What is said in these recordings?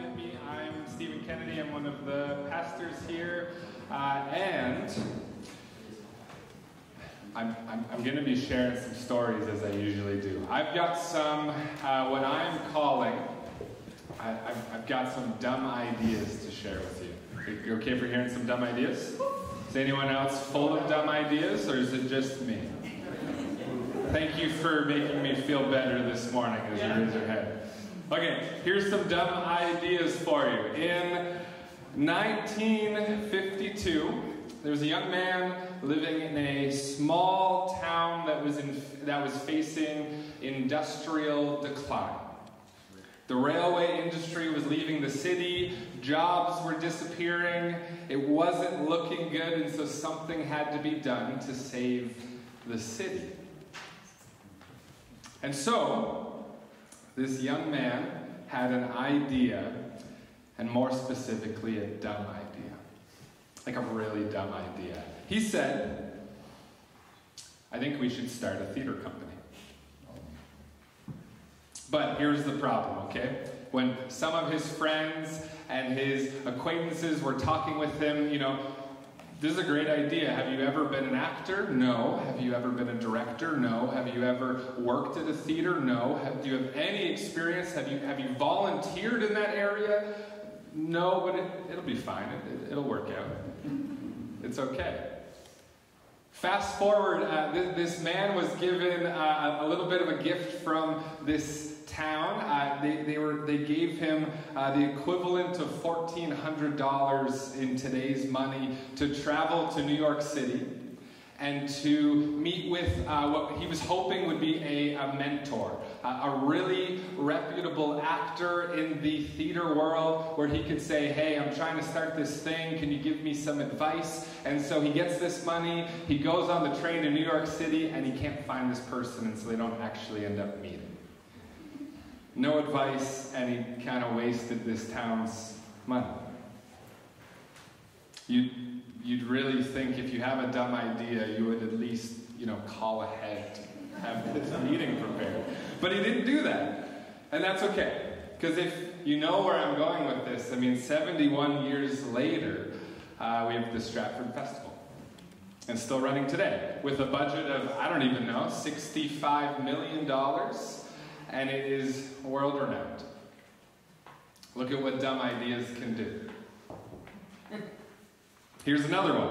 met me, I'm Stephen Kennedy. I'm one of the pastors here, and I'm going to be sharing some stories as I usually do. I've got some, what I'm calling, I've got some dumb ideas to share with you. You okay for hearing some dumb ideas? Is anyone else full of dumb ideas, or is it just me? Thank you for making me feel better this morning as you raise your hand. Okay, here's some dumb ideas for you. In 1952, there was a young man living in a small town that was facing industrial decline. The railway industry was leaving the city, jobs were disappearing, it wasn't looking good, and so something had to be done to save the city. And so, this young man had an idea, and more specifically, a dumb idea. Like a really dumb idea. He said, I think we should start a theater company. But here's the problem, okay? When some of his friends and his acquaintances were talking with him, this is a great idea. Have you ever been an actor? No. Have you ever been a director? No. Have you ever worked at a theater? No. Do you have any experience? Have you volunteered in that area? No, but it'll be fine. It'll work out. It's okay. Fast forward, this man was given a little bit of a gift from this town. They gave him the equivalent of $1,400 in today's money to travel to New York City and to meet with what he was hoping would be a mentor, a really reputable actor in the theater world where he could say, hey, I'm trying to start this thing, can you give me some advice? And so he gets this money, he goes on the train to New York City, and he can't find this person, and so they don't actually end up meeting. No advice, and he kind of wasted this town's money. You'd really think if you have a dumb idea, you would at least, call ahead to have this meeting prepared. But he didn't do that. And that's okay. Because if you know where I'm going with this, 71 years later, we have the Stratford Festival. And still running today. With a budget of, I don't even know, $65 million. And it is world-renowned. Look at what dumb ideas can do. Here's another one.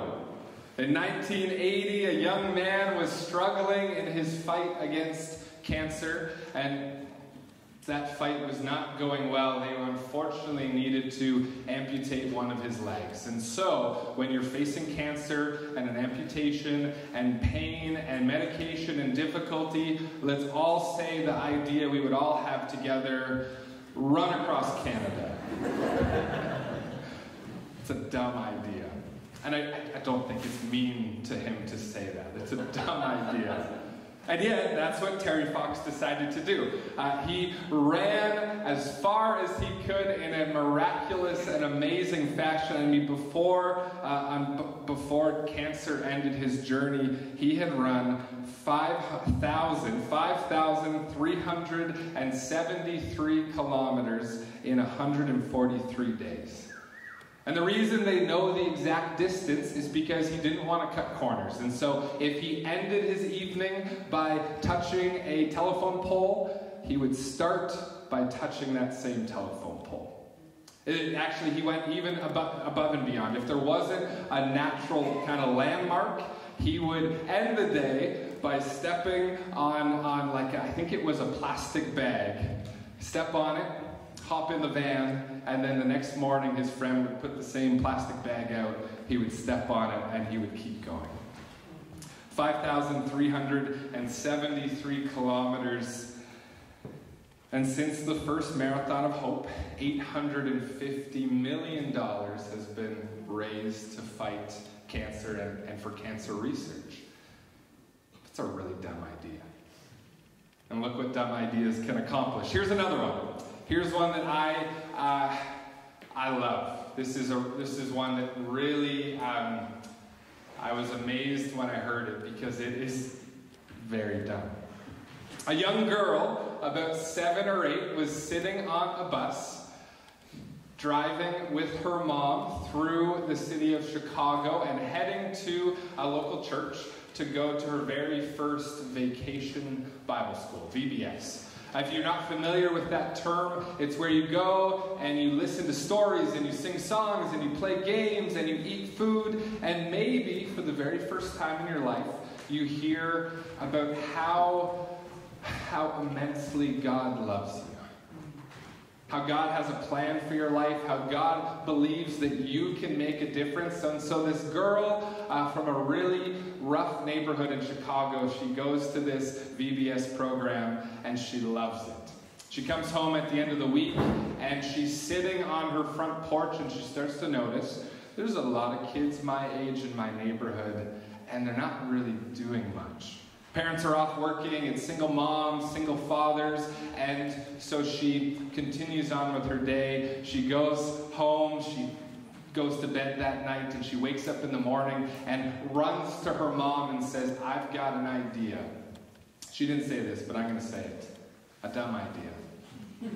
In 1980, a young man was struggling in his fight against cancer, and that fight was not going well. They unfortunately needed to amputate one of his legs. And so, when you're facing cancer and an amputation and pain and medication and difficulty, let's all say the idea we would all have together: run across Canada. It's a dumb idea. And I don't think it's mean to him to say that. It's a dumb idea. And yet, that's what Terry Fox decided to do. He ran as far as he could in a miraculous and amazing fashion. Before cancer ended his journey, he had run 5,373 kilometers in 143 days. And the reason they know the exact distance is because he didn't want to cut corners. And so if he ended his evening by touching a telephone pole, he would start by touching that same telephone pole. Actually, he went even above and beyond. If there wasn't a natural kind of landmark, he would end the day by stepping on I think it was a plastic bag. Step on it, hop in the van, and then the next morning his friend would put the same plastic bag out, he would step on it, and he would keep going. 5,373 kilometers. And since the first Marathon of Hope, $850 million has been raised to fight cancer and for cancer research. It's a really dumb idea. And look what dumb ideas can accomplish. Here's another one. Here's one that I love. This is one that really I was amazed when I heard it because it is very dumb. A young girl, about 7 or 8, was sitting on a bus driving with her mom through the city of Chicago and heading to a local church to go to her very first vacation Bible school, VBS. If you're not familiar with that term, it's where you go and you listen to stories and you sing songs and you play games and you eat food, and maybe for the very first time in your life you hear about how immensely God loves you. How God has a plan for your life, how God believes that you can make a difference. And so this girl from a really rough neighborhood in Chicago, she goes to this VBS program and she loves it. She comes home at the end of the week and she's sitting on her front porch and she starts to notice there's a lot of kids my age in my neighborhood and they're not really doing much. Parents are off working, it's single moms, single fathers, and so she continues on with her day. She goes home, she goes to bed that night, and she wakes up in the morning and runs to her mom and says, I've got an idea. She didn't say this, but I'm going to say it. A dumb idea.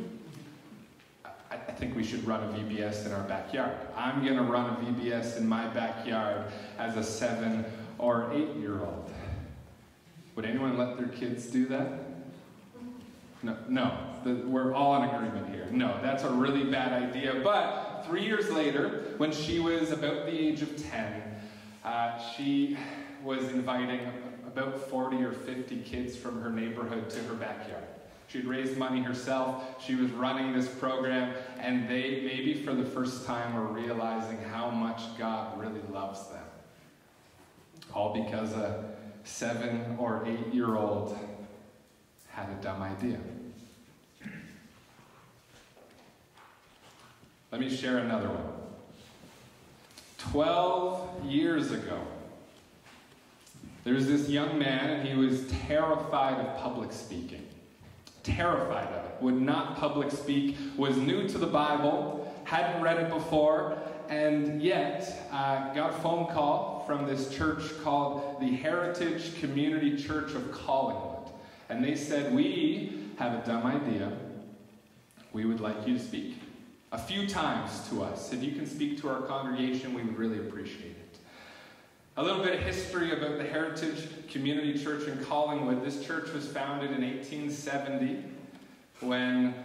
I think we should run a VBS in our backyard. I'm going to run a VBS in my backyard as a 7 or 8-year-old. Would anyone let their kids do that? No. We're all in agreement here. No, that's a really bad idea. But 3 years later, when she was about the age of 10, she was inviting about 40 or 50 kids from her neighborhood to her backyard. She'd raised money herself. She was running this program, and they, maybe for the first time, were realizing how much God really loves them. All because a 7 or 8-year-old had a dumb idea. Let me share another one. 12 years ago, there was this young man, and he was terrified of public speaking. Terrified of it. Would not public speak, was new to the Bible, hadn't read it before, and yet got a phone call from this church called the Heritage Community Church of Collingwood. And they said, we have a dumb idea. We would like you to speak a few times to us. If you can speak to our congregation, we would really appreciate it. A little bit of history about the Heritage Community Church in Collingwood. This church was founded in 1870 when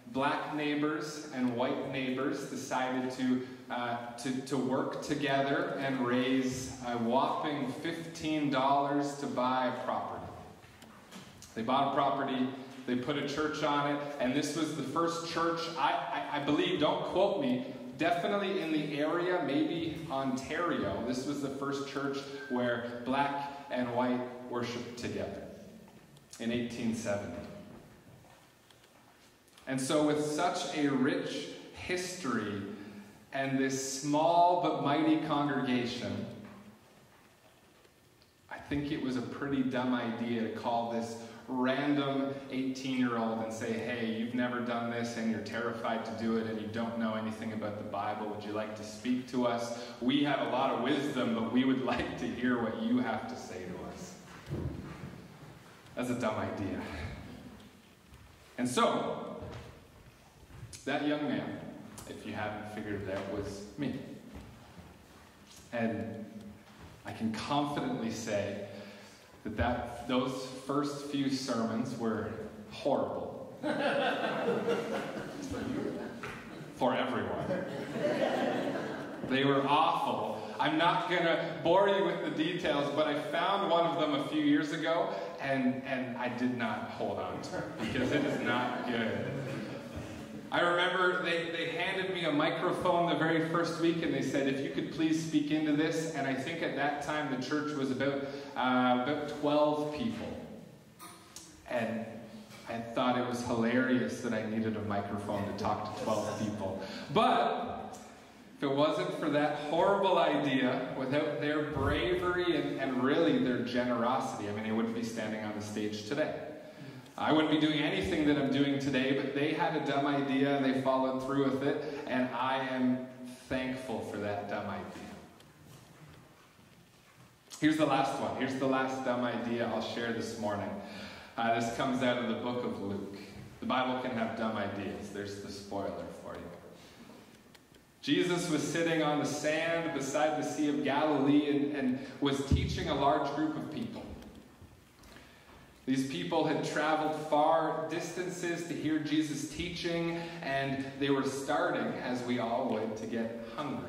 black neighbors and white neighbors decided to work together and raise a whopping $15 to buy a property. They bought a property, they put a church on it, and this was the first church, I believe, don't quote me, definitely in the area, maybe Ontario. This was the first church where black and white worshiped together in 1870. And so with such a rich history and this small but mighty congregation, I think it was a pretty dumb idea to call this random 18-year-old and say, hey, you've never done this and you're terrified to do it and you don't know anything about the Bible. Would you like to speak to us? We have a lot of wisdom, but we would like to hear what you have to say to us. That's a dumb idea. And so, that young man, if you haven't figured it out, was me. And I can confidently say that those first few sermons were horrible. For everyone. They were awful. I'm not going to bore you with the details, but I found one of them a few years ago, and I did not hold on to it, because it is not good. I remember they handed me a microphone the very first week, and they said, if you could please speak into this. And I think at that time the church was about 12 people. And I thought it was hilarious that I needed a microphone to talk to 12 people. But if it wasn't for that horrible idea, without their bravery and really their generosity, I mean, I wouldn't be standing on the stage today. I wouldn't be doing anything that I'm doing today, but they had a dumb idea and they followed through with it, and I am thankful for that dumb idea. Here's the last one. Here's the last dumb idea I'll share this morning. This comes out of the book of Luke. The Bible can have dumb ideas. There's the spoiler for you. Jesus was sitting on the sand beside the Sea of Galilee and was teaching a large group of people. These people had traveled far distances to hear Jesus teaching, and they were starting, as we all would, to get hungry.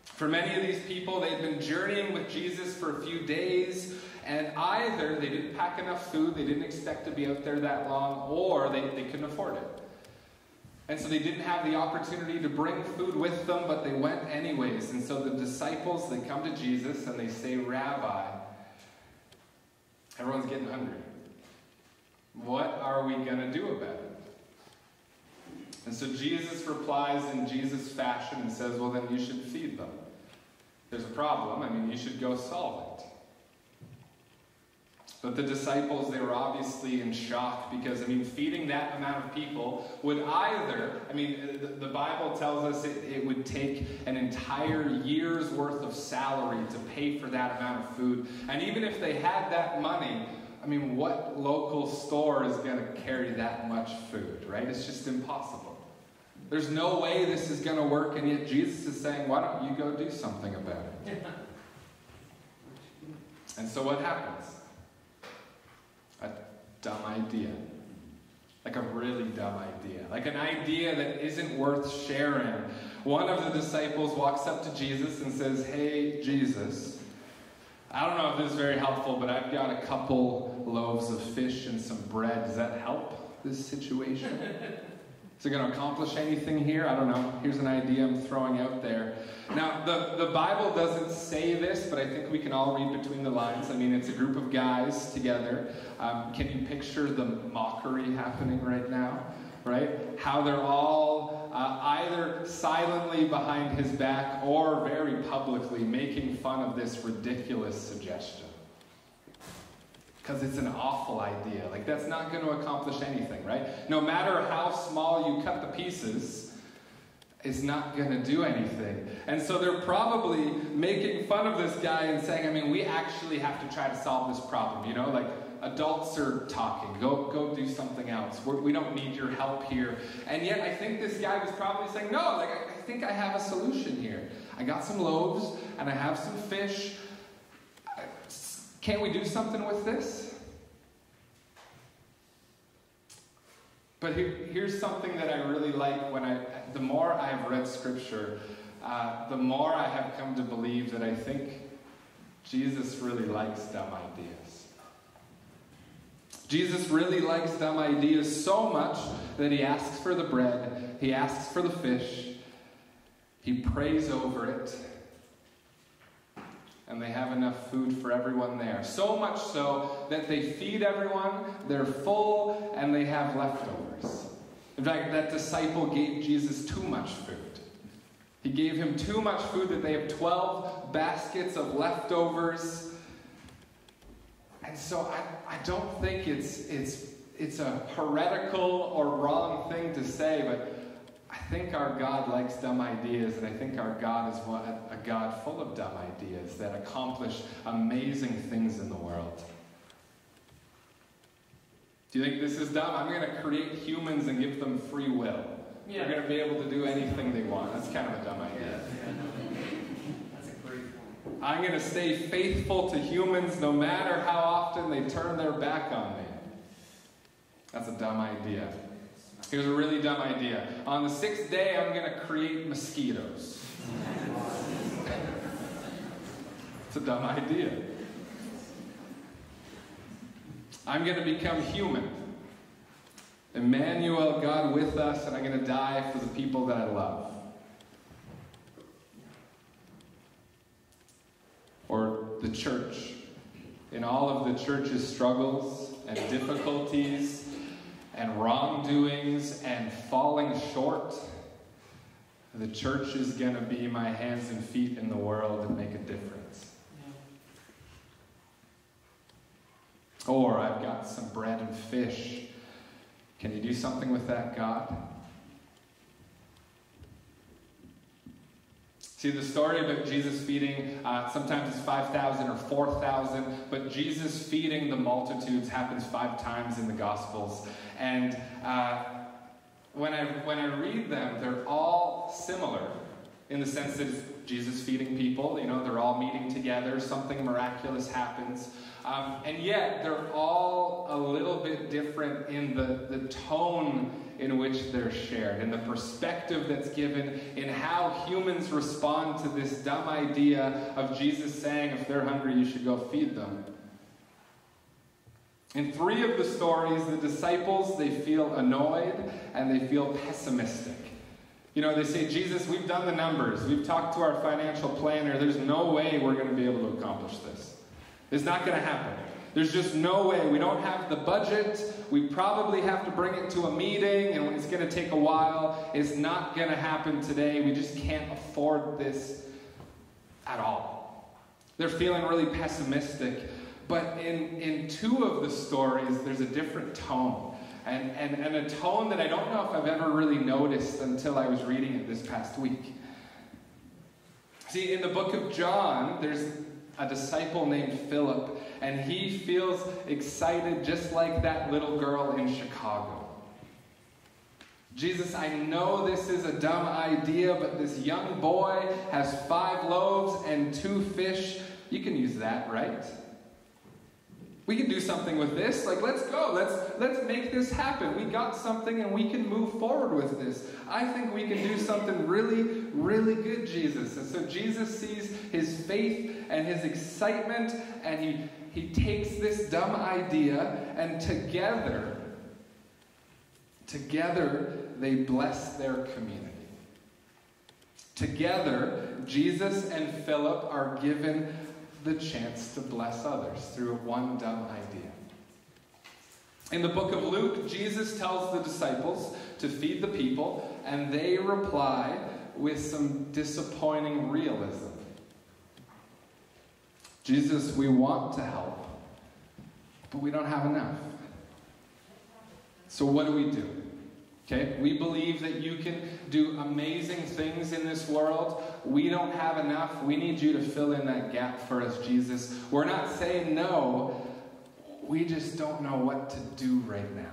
For many of these people, they had been journeying with Jesus for a few days, and either they didn't pack enough food, they didn't expect to be out there that long, or they couldn't afford it. And so they didn't have the opportunity to bring food with them, but they went anyways. And so the disciples, they come to Jesus and they say, "Rabbi, everyone's getting hungry. What are we going to do about it?" And so Jesus replies in Jesus fashion and says, "Well, then you should feed them. There's a problem. You should go solve it." But the disciples, they were obviously in shock because, feeding that amount of people would either, the Bible tells us it would take an entire year's worth of salary to pay for that amount of food. And even if they had that money, what local store is going to carry that much food, right? It's just impossible. There's no way this is going to work, and yet Jesus is saying, why don't you go do something about it? And so what happens? A dumb idea. Like a really dumb idea. Like an idea that isn't worth sharing. One of the disciples walks up to Jesus and says, "Hey, Jesus, I don't know if this is very helpful, but I've got a couple loaves of fish and some bread. Does that help this situation? Is it going to accomplish anything here? I don't know. Here's an idea I'm throwing out there." Now, the Bible doesn't say this, but I think we can all read between the lines. It's a group of guys together. Can you picture the mockery happening right now? Right? How they're all either silently behind his back or very publicly making fun of this ridiculous suggestion. Because it's an awful idea. That's not going to accomplish anything, right? No matter how small you cut the pieces, it's not going to do anything. And so they're probably making fun of this guy and saying, we actually have to try to solve this problem. Adults are talking. Go do something else. We don't need your help here. And yet I think this guy was probably saying, no, I think I have a solution here. I got some loaves and I have some fish. Can't we do something with this? But here's something that I really like. The more I have read Scripture, the more I have come to believe that I think Jesus really likes dumb ideas. Jesus really likes dumb ideas so much that he asks for the bread, he asks for the fish, he prays over it, and they have enough food for everyone there. So much so that they feed everyone, they're full, and they have leftovers. In fact, that disciple gave Jesus too much food. He gave him too much food that they have 12 baskets of leftovers. And so I don't think it's a heretical or wrong thing to say, but I think our God likes dumb ideas, and I think our God is a God full of dumb ideas that accomplish amazing things in the world. Do you think this is dumb? I'm going to create humans and give them free will. Yeah. They're going to be able to do anything they want. That's kind of a dumb idea. That's a great point. I'm going to stay faithful to humans no matter how often they turn their back on me. That's a dumb idea. Here's a really dumb idea. On the 6th day, I'm going to create mosquitoes. It's a dumb idea. I'm going to become human. Emmanuel, God with us, and I'm going to die for the people that I love. Or the church. In all of the church's struggles and difficulties and wrongdoings and falling short, the church is going to be my hands and feet in the world and make a difference. Or I've got some bread and fish. Can you do something with that, God? See, the story about Jesus feeding, sometimes it's 5,000 or 4,000, but Jesus feeding the multitudes happens 5 times in the Gospels. And when I read them, they're all similar in the sense that it's Jesus feeding people. They're all meeting together. Something miraculous happens. And yet, they're all a little bit different in the tone in which they're shared, in the perspective that's given, in how humans respond to this dumb idea of Jesus saying, if they're hungry, you should go feed them. In 3 of the stories, the disciples, they feel annoyed and they feel pessimistic. They say, Jesus, we've done the numbers. We've talked to our financial planner. There's no way we're going to be able to accomplish this. It's not going to happen. There's just no way. We don't have the budget. We probably have to bring it to a meeting, and it's going to take a while. It's not going to happen today. We just can't afford this at all. They're feeling really pessimistic. But in 2 of the stories, there's a different tone. And a tone that I don't know if I've ever really noticed until I was reading it this past week. See, in the book of John, there's a disciple named Philip, and he feels excited just like that little girl in Chicago. Jesus, I know this is a dumb idea, but this young boy has 5 loaves and 2 fish. You can use that, right? We can do something with this. Let's go. Let's make this happen. We got something and we can move forward with this. I think we can do something really, really good, Jesus. And so Jesus sees his faith and his excitement, and he takes this dumb idea, and together they bless their community. Together, Jesus and Philip are given the chance to bless others through one dumb idea. In the book of Luke, Jesus tells the disciples to feed the people, and they reply with some disappointing realism. Jesus, we want to help, but we don't have enough. So what do? Okay, we believe that you can do amazing things in this world. We don't have enough. We need you to fill in that gap for us, Jesus. We're not saying no. We just don't know what to do right now.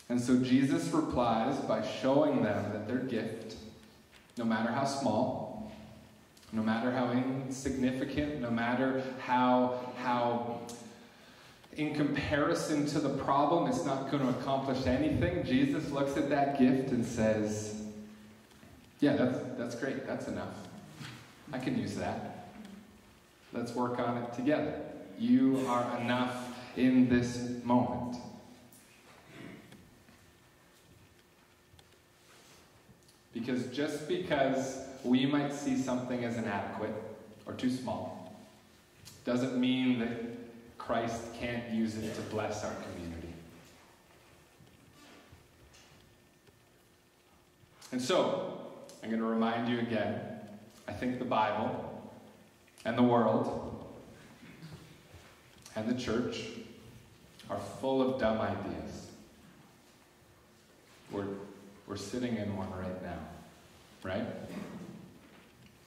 And so Jesus replies by showing them that their gift, no matter how small, no matter how insignificant, no matter how in comparison to the problem, it's not going to accomplish anything. Jesus looks at that gift and says, yeah, that's great. That's enough. I can use that. Let's work on it together. You are enough in this moment. Because just because we might see something as inadequate or too small doesn't mean that Christ can't use it to bless our community. And so, I'm going to remind you again, I think the Bible and the world and the church are full of dumb ideas. We're sitting in one right now, right?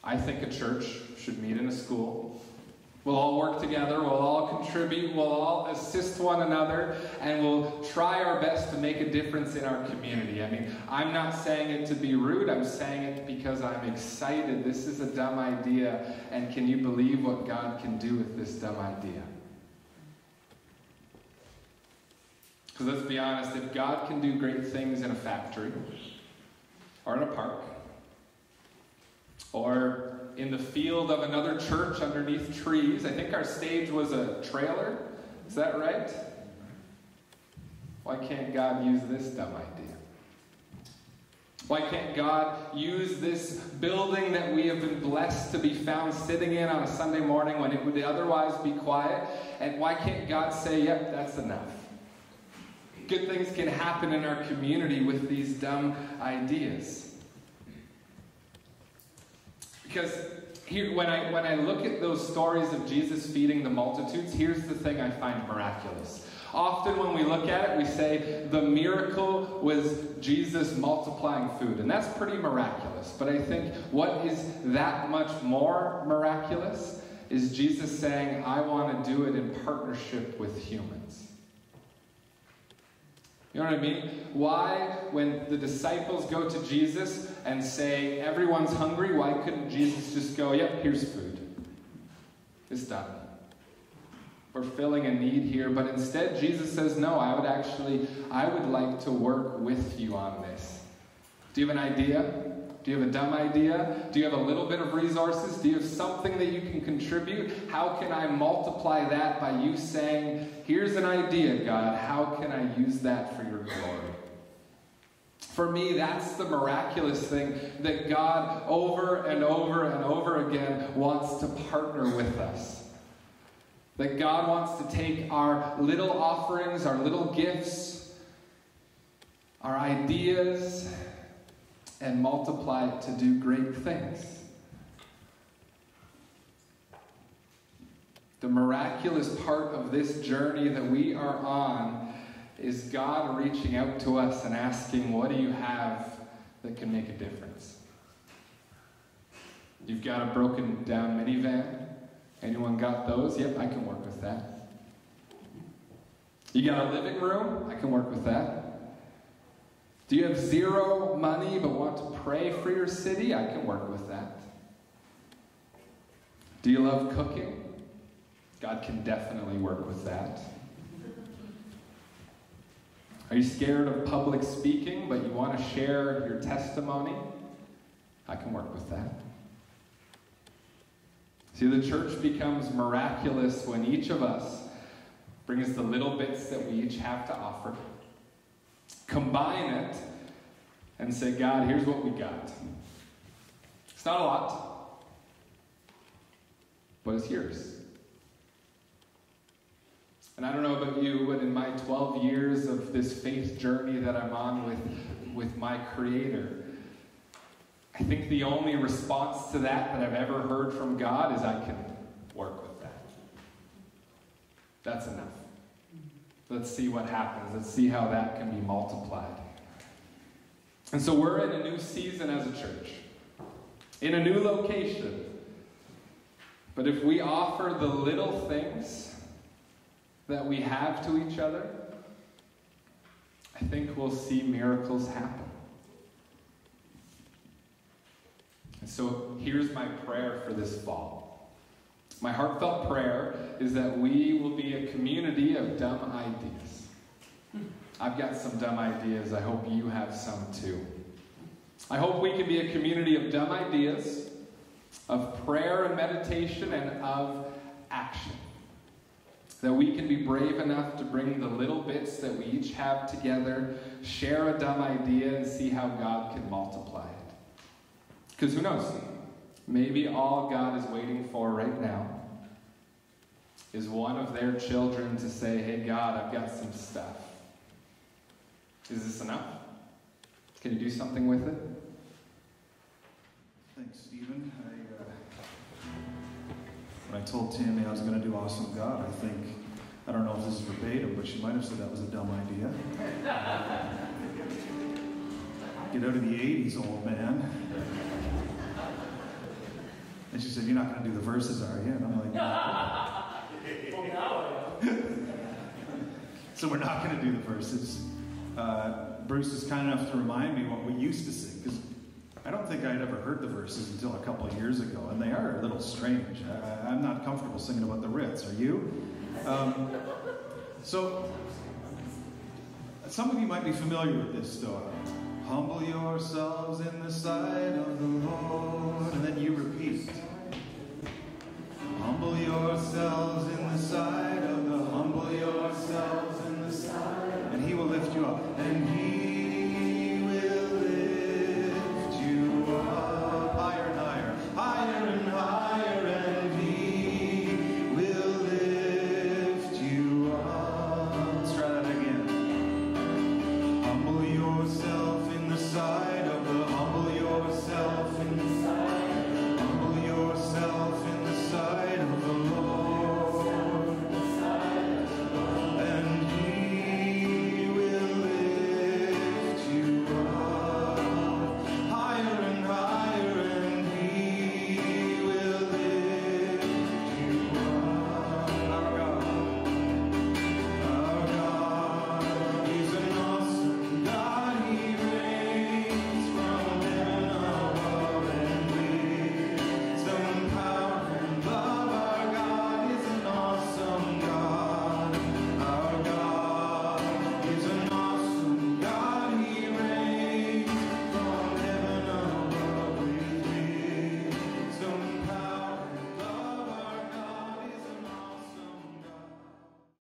I think a church should meet in a school. We'll all work together, we'll all contribute, we'll all assist one another, and we'll try our best to make a difference in our community. I mean, I'm not saying it to be rude, I'm saying it because I'm excited. This is a dumb idea, and can you believe what God can do with this dumb idea? Because let's be honest, if God can do great things in a factory, or in a park, or in the field of another church underneath trees. I think our stage was a trailer. Is that right? Why can't God use this dumb idea? Why can't God use this building that we have been blessed to be found sitting in on a Sunday morning when it would otherwise be quiet? And why can't God say, yep, that's enough? Good things can happen in our community with these dumb ideas. Because here, when I look at those stories of Jesus feeding the multitudes, here's the thing I find miraculous. Often when we look at it, we say the miracle was Jesus multiplying food. And that's pretty miraculous. But I think what is that much more miraculous is Jesus saying, I want to do it in partnership with humans. You know what I mean? Why, when the disciples go to Jesus and say, everyone's hungry, why couldn't Jesus just go, yep, here's food. It's done. We're filling a need here. But instead, Jesus says, no, I would like to work with you on this. Do you have an idea? Do you have a dumb idea? Do you have a little bit of resources? Do you have something that you can contribute? How can I multiply that by you saying, here's an idea, God. How can I use that for your glory? For me, that's the miraculous thing that God over and over and over again wants to partner with us. That God wants to take our little offerings, our little gifts, our ideas, and multiply it to do great things. The miraculous part of this journey that we are on is God reaching out to us and asking, what do you have that can make a difference? You've got a broken down minivan? Anyone got those? Yep, I can work with that. You got a living room? I can work with that. Do you have zero money but want to pray for your city? I can work with that. Do you love cooking? God can definitely work with that. Are you scared of public speaking but you want to share your testimony? I can work with that. See, the church becomes miraculous when each of us brings the little bits that we each have to offer, combine it, and say, God, here's what we got. It's not a lot, but it's yours. And I don't know about you, but in my 12 years of this faith journey that I'm on with my Creator, I think the only response to that I've ever heard from God is I can work with that. That's enough. Let's see what happens. Let's see how that can be multiplied. And so we're in a new season as a church, in a new location. But if we offer the little things that we have to each other, I think we'll see miracles happen. And so here's my prayer for this fall. My heartfelt prayer is that we will be a community of dumb ideas. I've got some dumb ideas. I hope you have some too. I hope we can be a community of dumb ideas, of prayer and meditation, and of action. That we can be brave enough to bring the little bits that we each have together, share a dumb idea, and see how God can multiply it. Because who knows? Maybe all God is waiting for right now is one of their children to say, hey, God, I've got some stuff. Is this enough? Can you do something with it? Thanks, Stephen. When I told Tammy I was going to do Awesome God, I don't know if this is verbatim, but she might have said that was a dumb idea. Get out of the 80s, old man. And she said, you're not going to do the verses, are you? And I'm like, Well, now I am. So we're not going to do the verses. Bruce is kind enough to remind me what we used to sing, because I don't think I'd ever heard the verses until a couple of years ago, and they are a little strange. I'm not comfortable singing about the Ritz, are you? So, some of you might be familiar with this story. Humble yourselves in the sight of the Lord, and then you repeat. Humble yourselves in the sight of the humble yourselves in the sight, and He will lift you up, and He